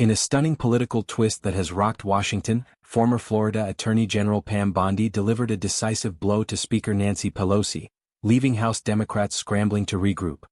In a stunning political twist that has rocked Washington, former Florida Attorney General Pam Bondi delivered a decisive blow to Speaker Nancy Pelosi, leaving House Democrats scrambling to regroup.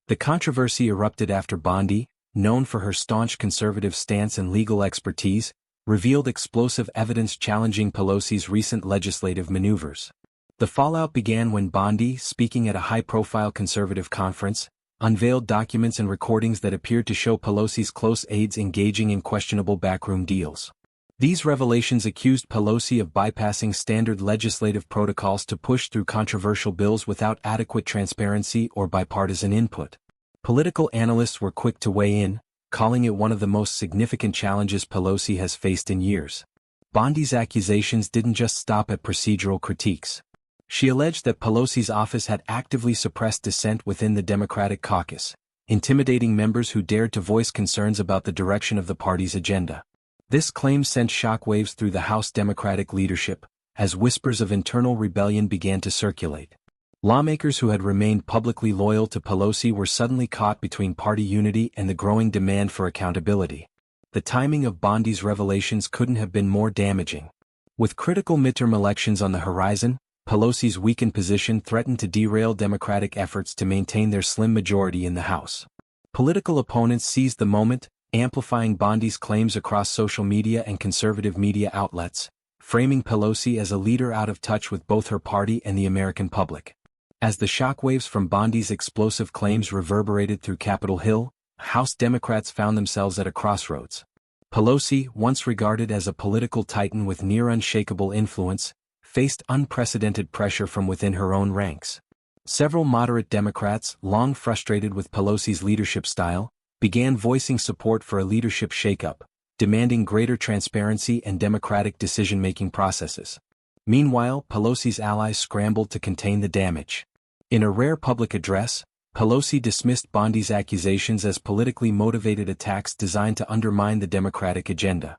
The controversy erupted after Bondi, known for her staunch conservative stance and legal expertise, revealed explosive evidence challenging Pelosi's recent legislative maneuvers. The fallout began when Bondi, speaking at a high-profile conservative conference, unveiled documents and recordings that appeared to show Pelosi's close aides engaging in questionable backroom deals. These revelations accused Pelosi of bypassing standard legislative protocols to push through controversial bills without adequate transparency or bipartisan input. Political analysts were quick to weigh in, calling it one of the most significant challenges Pelosi has faced in years. Bondi's accusations didn't just stop at procedural critiques. She alleged that Pelosi's office had actively suppressed dissent within the Democratic caucus, intimidating members who dared to voice concerns about the direction of the party's agenda. This claim sent shockwaves through the House Democratic leadership, as whispers of internal rebellion began to circulate. Lawmakers who had remained publicly loyal to Pelosi were suddenly caught between party unity and the growing demand for accountability. The timing of Bondi's revelations couldn't have been more damaging. With critical midterm elections on the horizon, Pelosi's weakened position threatened to derail Democratic efforts to maintain their slim majority in the House. Political opponents seized the moment, amplifying Bondi's claims across social media and conservative media outlets, framing Pelosi as a leader out of touch with both her party and the American public. As the shockwaves from Bondi's explosive claims reverberated through Capitol Hill, House Democrats found themselves at a crossroads. Pelosi, once regarded as a political titan with near unshakable influence, faced unprecedented pressure from within her own ranks. Several moderate Democrats, long frustrated with Pelosi's leadership style, began voicing support for a leadership shakeup, demanding greater transparency and democratic decision-making processes. Meanwhile, Pelosi's allies scrambled to contain the damage. In a rare public address, Pelosi dismissed Bondi's accusations as politically motivated attacks designed to undermine the Democratic agenda.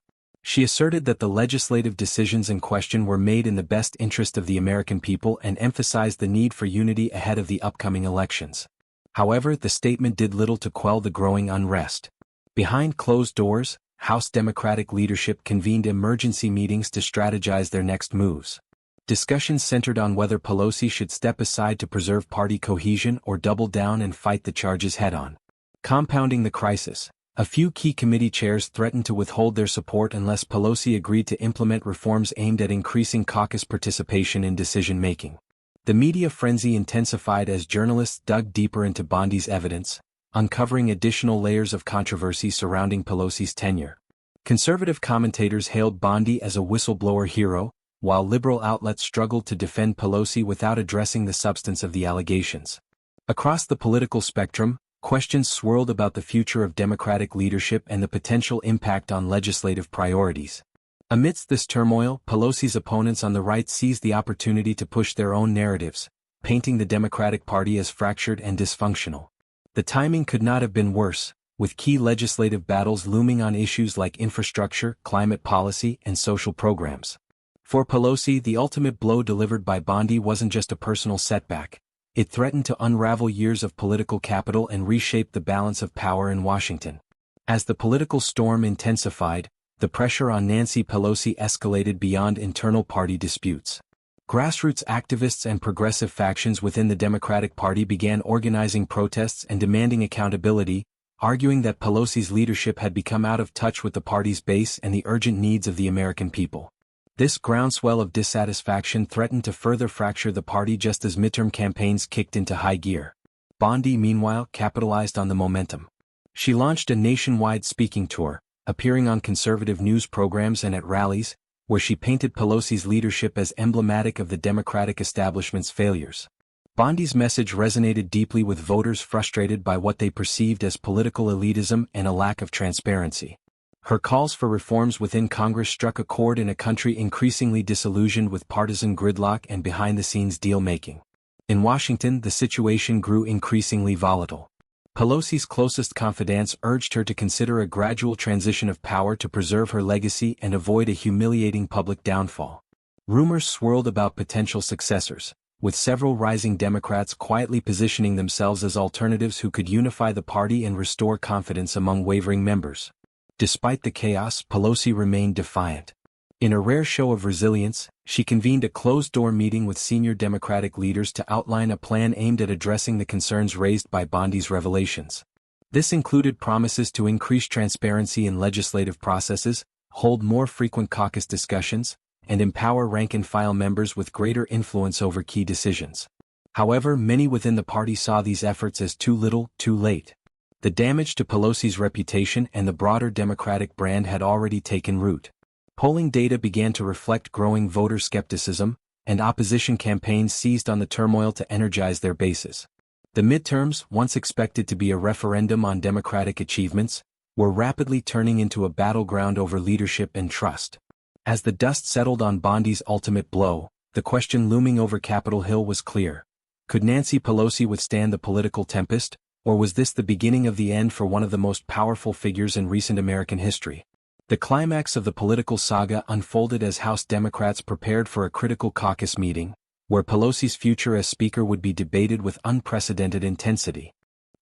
She asserted that the legislative decisions in question were made in the best interest of the American people and emphasized the need for unity ahead of the upcoming elections. However, the statement did little to quell the growing unrest. Behind closed doors, House Democratic leadership convened emergency meetings to strategize their next moves. Discussions centered on whether Pelosi should step aside to preserve party cohesion or double down and fight the charges head-on. Compounding the crisis, a few key committee chairs threatened to withhold their support unless Pelosi agreed to implement reforms aimed at increasing caucus participation in decision-making. The media frenzy intensified as journalists dug deeper into Bondi's evidence, uncovering additional layers of controversy surrounding Pelosi's tenure. Conservative commentators hailed Bondi as a whistleblower hero, while liberal outlets struggled to defend Pelosi without addressing the substance of the allegations. Across the political spectrum, questions swirled about the future of Democratic leadership and the potential impact on legislative priorities. Amidst this turmoil, Pelosi's opponents on the right seized the opportunity to push their own narratives, painting the Democratic Party as fractured and dysfunctional. The timing could not have been worse, with key legislative battles looming on issues like infrastructure, climate policy, and social programs. For Pelosi, the ultimate blow delivered by Bondi wasn't just a personal setback. It threatened to unravel years of political capital and reshape the balance of power in Washington. As the political storm intensified, the pressure on Nancy Pelosi escalated beyond internal party disputes. Grassroots activists and progressive factions within the Democratic Party began organizing protests and demanding accountability, arguing that Pelosi's leadership had become out of touch with the party's base and the urgent needs of the American people. This groundswell of dissatisfaction threatened to further fracture the party just as midterm campaigns kicked into high gear. Bondi, meanwhile, capitalized on the momentum. She launched a nationwide speaking tour, appearing on conservative news programs and at rallies, where she painted Pelosi's leadership as emblematic of the Democratic establishment's failures. Bondi's message resonated deeply with voters frustrated by what they perceived as political elitism and a lack of transparency. Her calls for reforms within Congress struck a chord in a country increasingly disillusioned with partisan gridlock and behind-the-scenes deal-making. In Washington, the situation grew increasingly volatile. Pelosi's closest confidants urged her to consider a gradual transition of power to preserve her legacy and avoid a humiliating public downfall. Rumors swirled about potential successors, with several rising Democrats quietly positioning themselves as alternatives who could unify the party and restore confidence among wavering members. Despite the chaos, Pelosi remained defiant. In a rare show of resilience, she convened a closed-door meeting with senior Democratic leaders to outline a plan aimed at addressing the concerns raised by Bondi's revelations. This included promises to increase transparency in legislative processes, hold more frequent caucus discussions, and empower rank-and-file members with greater influence over key decisions. However, many within the party saw these efforts as too little, too late. The damage to Pelosi's reputation and the broader Democratic brand had already taken root. Polling data began to reflect growing voter skepticism, and opposition campaigns seized on the turmoil to energize their bases. The midterms, once expected to be a referendum on Democratic achievements, were rapidly turning into a battleground over leadership and trust. As the dust settled on Bondi's ultimate blow, the question looming over Capitol Hill was clear. Could Nancy Pelosi withstand the political tempest, or was this the beginning of the end for one of the most powerful figures in recent American history? The climax of the political saga unfolded as House Democrats prepared for a critical caucus meeting, where Pelosi's future as Speaker would be debated with unprecedented intensity.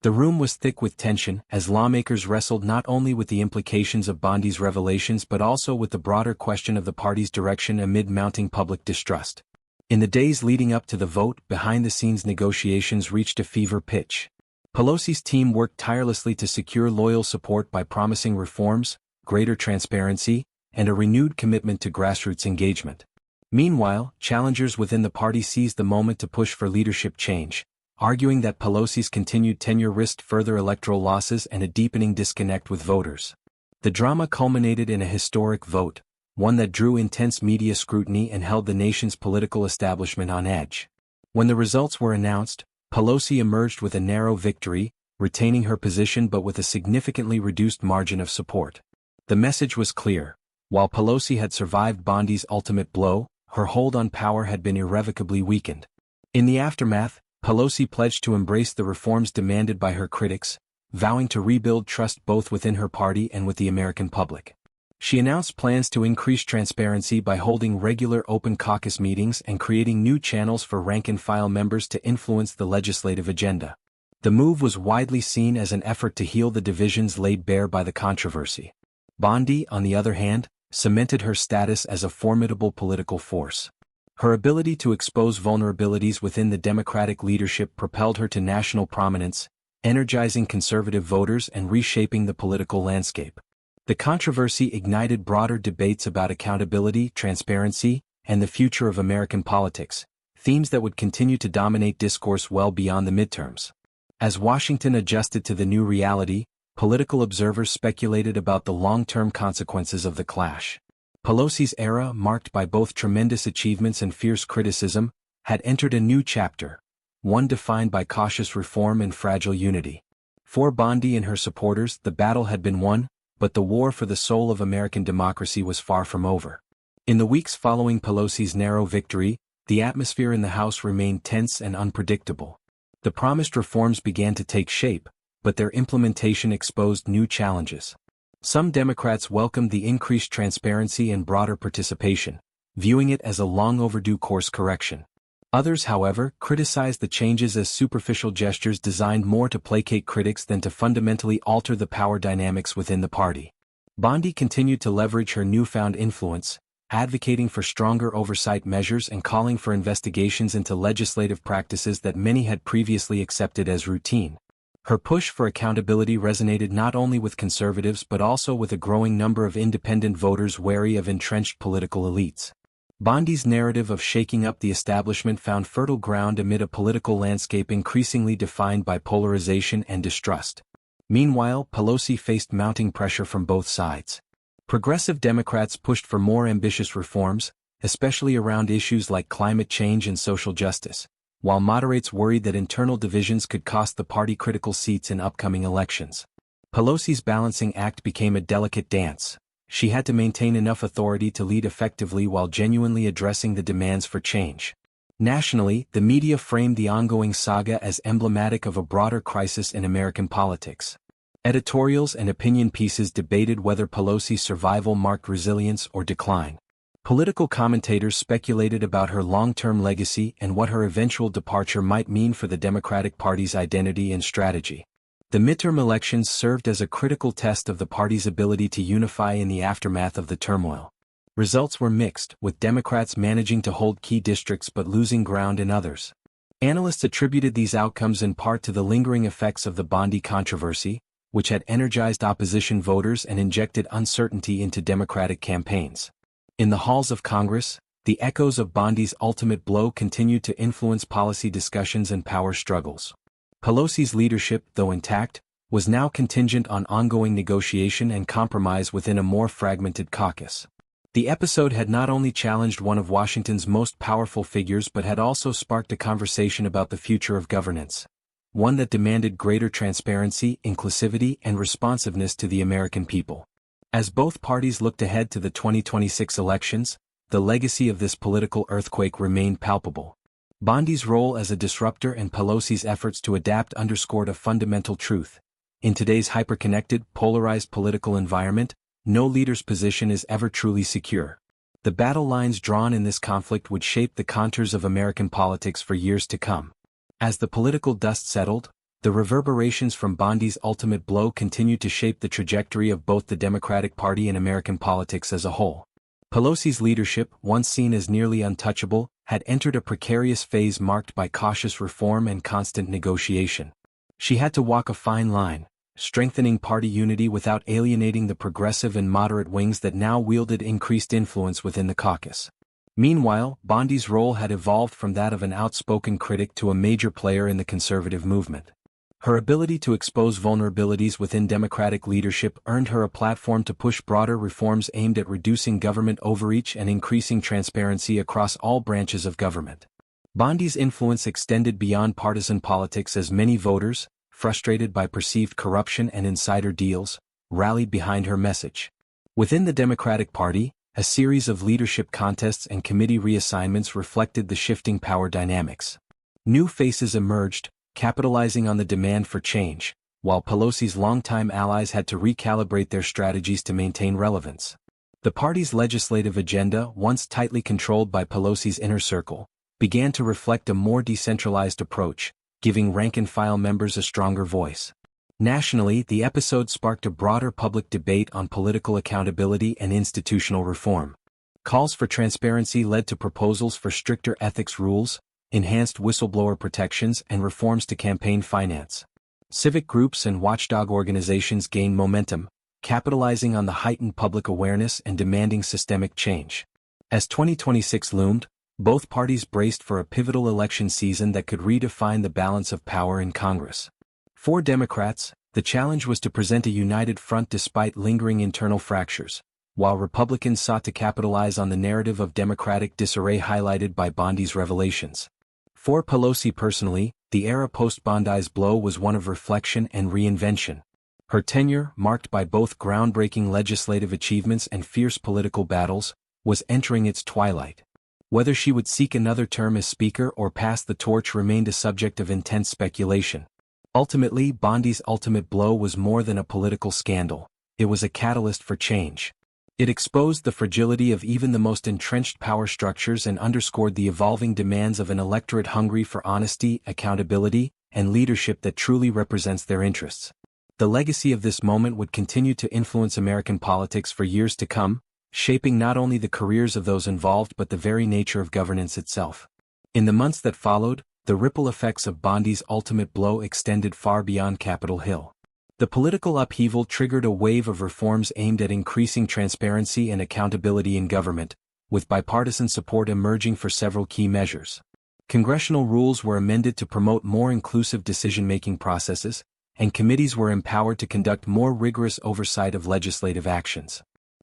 The room was thick with tension as lawmakers wrestled not only with the implications of Bondi's revelations but also with the broader question of the party's direction amid mounting public distrust. In the days leading up to the vote, behind-the-scenes negotiations reached a fever pitch. Pelosi's team worked tirelessly to secure loyal support by promising reforms, greater transparency, and a renewed commitment to grassroots engagement. Meanwhile, challengers within the party seized the moment to push for leadership change, arguing that Pelosi's continued tenure risked further electoral losses and a deepening disconnect with voters. The drama culminated in a historic vote, one that drew intense media scrutiny and held the nation's political establishment on edge. When the results were announced, Pelosi emerged with a narrow victory, retaining her position but with a significantly reduced margin of support. The message was clear. While Pelosi had survived Bondi's ultimate blow, her hold on power had been irrevocably weakened. In the aftermath, Pelosi pledged to embrace the reforms demanded by her critics, vowing to rebuild trust both within her party and with the American public. She announced plans to increase transparency by holding regular open caucus meetings and creating new channels for rank-and-file members to influence the legislative agenda. The move was widely seen as an effort to heal the divisions laid bare by the controversy. Bondi, on the other hand, cemented her status as a formidable political force. Her ability to expose vulnerabilities within the Democratic leadership propelled her to national prominence, energizing conservative voters and reshaping the political landscape. The controversy ignited broader debates about accountability, transparency, and the future of American politics, themes that would continue to dominate discourse well beyond the midterms. As Washington adjusted to the new reality, political observers speculated about the long-term consequences of the clash. Pelosi's era, marked by both tremendous achievements and fierce criticism, had entered a new chapter, one defined by cautious reform and fragile unity. For Bondi and her supporters, the battle had been won, but the war for the soul of American democracy was far from over. In the weeks following Pelosi's narrow victory, the atmosphere in the House remained tense and unpredictable. The promised reforms began to take shape, but their implementation exposed new challenges. Some Democrats welcomed the increased transparency and broader participation, viewing it as a long-overdue course correction. Others, however, criticized the changes as superficial gestures designed more to placate critics than to fundamentally alter the power dynamics within the party. Bondi continued to leverage her newfound influence, advocating for stronger oversight measures and calling for investigations into legislative practices that many had previously accepted as routine. Her push for accountability resonated not only with conservatives but also with a growing number of independent voters wary of entrenched political elites. Bondi's narrative of shaking up the establishment found fertile ground amid a political landscape increasingly defined by polarization and distrust. Meanwhile, Pelosi faced mounting pressure from both sides. Progressive Democrats pushed for more ambitious reforms, especially around issues like climate change and social justice, while moderates worried that internal divisions could cost the party critical seats in upcoming elections. Pelosi's balancing act became a delicate dance. She had to maintain enough authority to lead effectively while genuinely addressing the demands for change. Nationally, the media framed the ongoing saga as emblematic of a broader crisis in American politics. Editorials and opinion pieces debated whether Pelosi's survival marked resilience or decline. Political commentators speculated about her long-term legacy and what her eventual departure might mean for the Democratic Party's identity and strategy. The midterm elections served as a critical test of the party's ability to unify in the aftermath of the turmoil. Results were mixed, with Democrats managing to hold key districts but losing ground in others. Analysts attributed these outcomes in part to the lingering effects of the Bondi controversy, which had energized opposition voters and injected uncertainty into Democratic campaigns. In the halls of Congress, the echoes of Bondi's ultimate blow continued to influence policy discussions and power struggles. Pelosi's leadership, though intact, was now contingent on ongoing negotiation and compromise within a more fragmented caucus. The episode had not only challenged one of Washington's most powerful figures but had also sparked a conversation about the future of governance, one that demanded greater transparency, inclusivity, and responsiveness to the American people. As both parties looked ahead to the 2026 elections, the legacy of this political earthquake remained palpable. Bondi's role as a disruptor and Pelosi's efforts to adapt underscored a fundamental truth. In today's hyper-connected, polarized political environment, no leader's position is ever truly secure. The battle lines drawn in this conflict would shape the contours of American politics for years to come. As the political dust settled, the reverberations from Bondi's ultimate blow continued to shape the trajectory of both the Democratic Party and American politics as a whole. Pelosi's leadership, once seen as nearly untouchable, had entered a precarious phase marked by cautious reform and constant negotiation. She had to walk a fine line, strengthening party unity without alienating the progressive and moderate wings that now wielded increased influence within the caucus. Meanwhile, Bondi's role had evolved from that of an outspoken critic to a major player in the conservative movement. Her ability to expose vulnerabilities within Democratic leadership earned her a platform to push broader reforms aimed at reducing government overreach and increasing transparency across all branches of government. Bondi's influence extended beyond partisan politics as many voters, frustrated by perceived corruption and insider deals, rallied behind her message. Within the Democratic Party, a series of leadership contests and committee reassignments reflected the shifting power dynamics. New faces emerged, capitalizing on the demand for change, while Pelosi's longtime allies had to recalibrate their strategies to maintain relevance. The party's legislative agenda, once tightly controlled by Pelosi's inner circle, began to reflect a more decentralized approach, giving rank-and-file members a stronger voice. Nationally, the episode sparked a broader public debate on political accountability and institutional reform. Calls for transparency led to proposals for stricter ethics rules, enhanced whistleblower protections, and reforms to campaign finance. Civic groups and watchdog organizations gained momentum, capitalizing on the heightened public awareness and demanding systemic change. As 2026 loomed, both parties braced for a pivotal election season that could redefine the balance of power in Congress. For Democrats, the challenge was to present a united front despite lingering internal fractures, while Republicans sought to capitalize on the narrative of Democratic disarray highlighted by Bondi's revelations. For Pelosi personally, the era post-Bondi's blow was one of reflection and reinvention. Her tenure, marked by both groundbreaking legislative achievements and fierce political battles, was entering its twilight. Whether she would seek another term as Speaker or pass the torch remained a subject of intense speculation. Ultimately, Bondi's ultimate blow was more than a political scandal. It was a catalyst for change. It exposed the fragility of even the most entrenched power structures and underscored the evolving demands of an electorate hungry for honesty, accountability, and leadership that truly represents their interests. The legacy of this moment would continue to influence American politics for years to come, shaping not only the careers of those involved but the very nature of governance itself. In the months that followed, the ripple effects of Bondi's ultimate blow extended far beyond Capitol Hill. The political upheaval triggered a wave of reforms aimed at increasing transparency and accountability in government, with bipartisan support emerging for several key measures. Congressional rules were amended to promote more inclusive decision-making processes, and committees were empowered to conduct more rigorous oversight of legislative actions.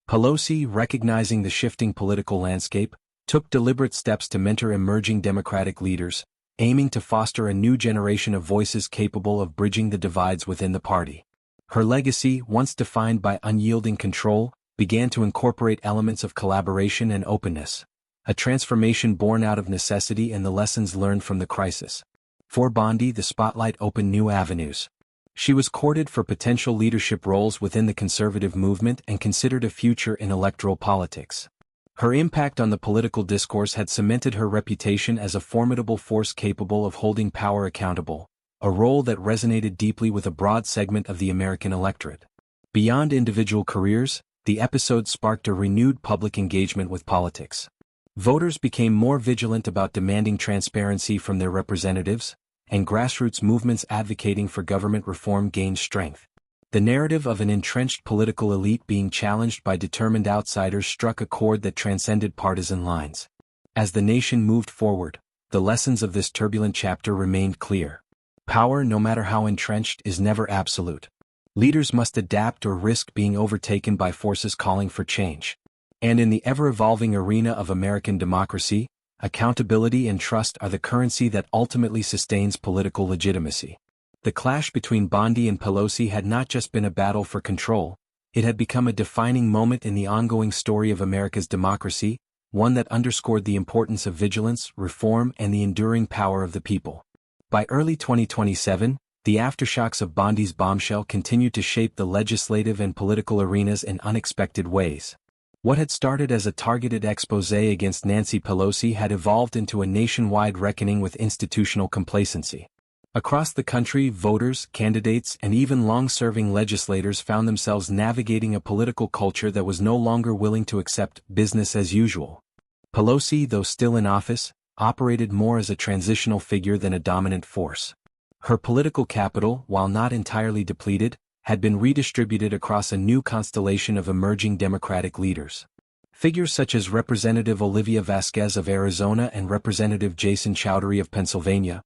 Pelosi, recognizing the shifting political landscape, took deliberate steps to mentor emerging Democratic leaders, aiming to foster a new generation of voices capable of bridging the divides within the party. Her legacy, once defined by unyielding control, began to incorporate elements of collaboration and openness, a transformation born out of necessity and the lessons learned from the crisis. For Bondi, the spotlight opened new avenues. She was courted for potential leadership roles within the conservative movement and considered a future in electoral politics. Her impact on the political discourse had cemented her reputation as a formidable force capable of holding power accountable, a role that resonated deeply with a broad segment of the American electorate. Beyond individual careers, the episode sparked a renewed public engagement with politics. Voters became more vigilant about demanding transparency from their representatives, and grassroots movements advocating for government reform gained strength. The narrative of an entrenched political elite being challenged by determined outsiders struck a chord that transcended partisan lines. As the nation moved forward, the lessons of this turbulent chapter remained clear. Power, no matter how entrenched, is never absolute. Leaders must adapt or risk being overtaken by forces calling for change. And in the ever-evolving arena of American democracy, accountability and trust are the currency that ultimately sustains political legitimacy. The clash between Bondi and Pelosi had not just been a battle for control, it had become a defining moment in the ongoing story of America's democracy, one that underscored the importance of vigilance, reform, and the enduring power of the people. By early 2027, the aftershocks of Bondi's bombshell continued to shape the legislative and political arenas in unexpected ways. What had started as a targeted exposé against Nancy Pelosi had evolved into a nationwide reckoning with institutional complacency. Across the country, voters, candidates, and even long-serving legislators found themselves navigating a political culture that was no longer willing to accept business as usual. Pelosi, though still in office, operated more as a transitional figure than a dominant force. Her political capital, while not entirely depleted, had been redistributed across a new constellation of emerging Democratic leaders. Figures such as Representative Olivia Vasquez of Arizona and Representative Jason Chowdhury of Pennsylvania,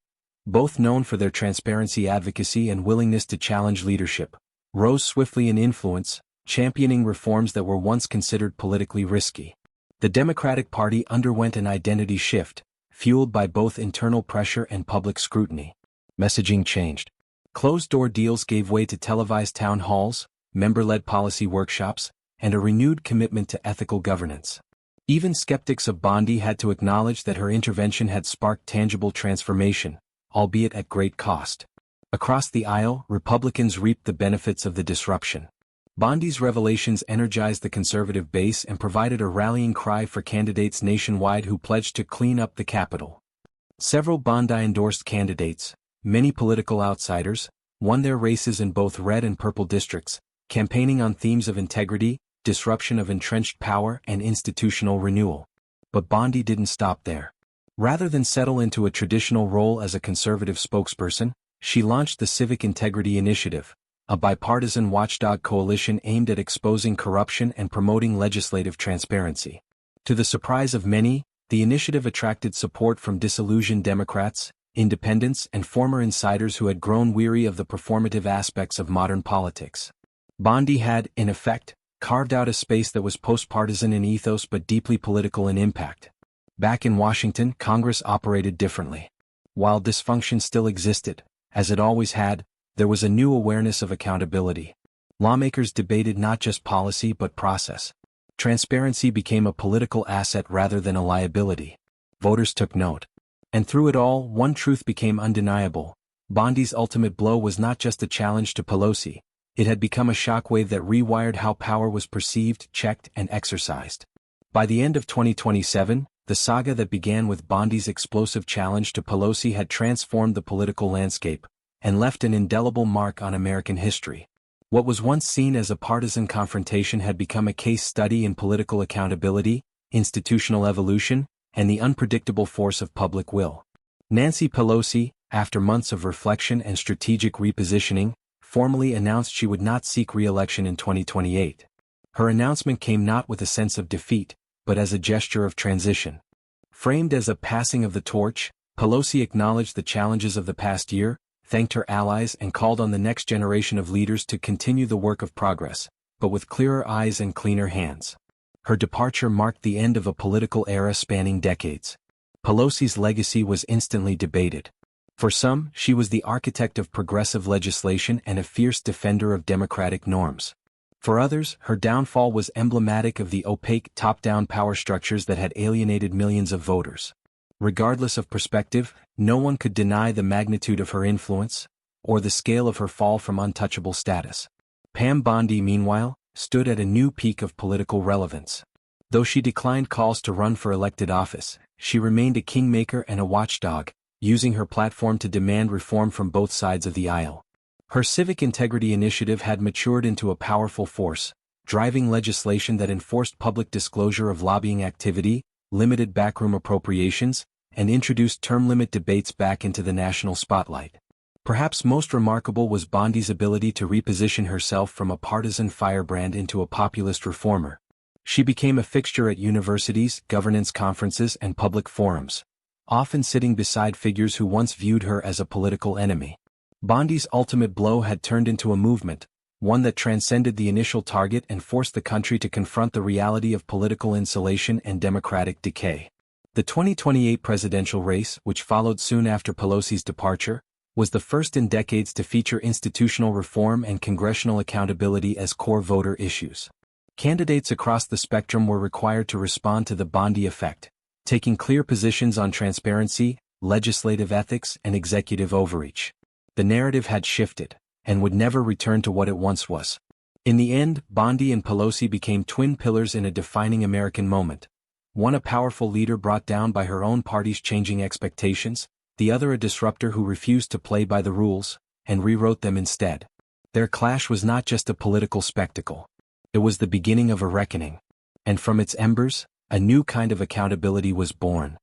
both known for their transparency advocacy and willingness to challenge leadership, rose swiftly in influence, championing reforms that were once considered politically risky. The Democratic Party underwent an identity shift, fueled by both internal pressure and public scrutiny. Messaging changed. Closed-door deals gave way to televised town halls, member-led policy workshops, and a renewed commitment to ethical governance. Even skeptics of Bondi had to acknowledge that her intervention had sparked tangible transformation, albeit at great cost. Across the aisle, Republicans reaped the benefits of the disruption. Bondi's revelations energized the conservative base and provided a rallying cry for candidates nationwide who pledged to clean up the Capitol. Several Bondi-endorsed candidates, many political outsiders, won their races in both red and purple districts, campaigning on themes of integrity, disruption of entrenched power, and institutional renewal. But Bondi didn't stop there. Rather than settle into a traditional role as a conservative spokesperson, she launched the Civic Integrity Initiative, a bipartisan watchdog coalition aimed at exposing corruption and promoting legislative transparency. To the surprise of many, the initiative attracted support from disillusioned Democrats, independents, and former insiders who had grown weary of the performative aspects of modern politics. Bondi had, in effect, carved out a space that was post-partisan in ethos but deeply political in impact. Back in Washington, Congress operated differently. While dysfunction still existed, as it always had, there was a new awareness of accountability. Lawmakers debated not just policy but process. Transparency became a political asset rather than a liability. Voters took note. And through it all, one truth became undeniable. Bondi's ultimate blow was not just a challenge to Pelosi. It had become a shockwave that rewired how power was perceived, checked, and exercised. By the end of 2027, the saga that began with Bondi's explosive challenge to Pelosi had transformed the political landscape and left an indelible mark on American history. What was once seen as a partisan confrontation had become a case study in political accountability, institutional evolution, and the unpredictable force of public will. Nancy Pelosi, after months of reflection and strategic repositioning, formally announced she would not seek re-election in 2028. Her announcement came not with a sense of defeat, but as a gesture of transition. Framed as a passing of the torch, Pelosi acknowledged the challenges of the past year, thanked her allies and called on the next generation of leaders to continue the work of progress, but with clearer eyes and cleaner hands. Her departure marked the end of a political era spanning decades. Pelosi's legacy was instantly debated. For some, she was the architect of progressive legislation and a fierce defender of democratic norms. For others, her downfall was emblematic of the opaque, top-down power structures that had alienated millions of voters. Regardless of perspective, no one could deny the magnitude of her influence, or the scale of her fall from untouchable status. Pam Bondi, meanwhile, stood at a new peak of political relevance. Though she declined calls to run for elected office, she remained a kingmaker and a watchdog, using her platform to demand reform from both sides of the aisle. Her civic integrity initiative had matured into a powerful force, driving legislation that enforced public disclosure of lobbying activity, limited backroom appropriations, and introduced term limit debates back into the national spotlight. Perhaps most remarkable was Bondi's ability to reposition herself from a partisan firebrand into a populist reformer. She became a fixture at universities, governance conferences, and public forums, often sitting beside figures who once viewed her as a political enemy. Bondi's ultimate blow had turned into a movement, one that transcended the initial target and forced the country to confront the reality of political insulation and democratic decay. The 2028 presidential race, which followed soon after Pelosi's departure, was the first in decades to feature institutional reform and congressional accountability as core voter issues. Candidates across the spectrum were required to respond to the Bondi effect, taking clear positions on transparency, legislative ethics, and executive overreach. The narrative had shifted, and would never return to what it once was. In the end, Bondi and Pelosi became twin pillars in a defining American moment. One a powerful leader brought down by her own party's changing expectations, the other a disruptor who refused to play by the rules, and rewrote them instead. Their clash was not just a political spectacle. It was the beginning of a reckoning. And from its embers, a new kind of accountability was born.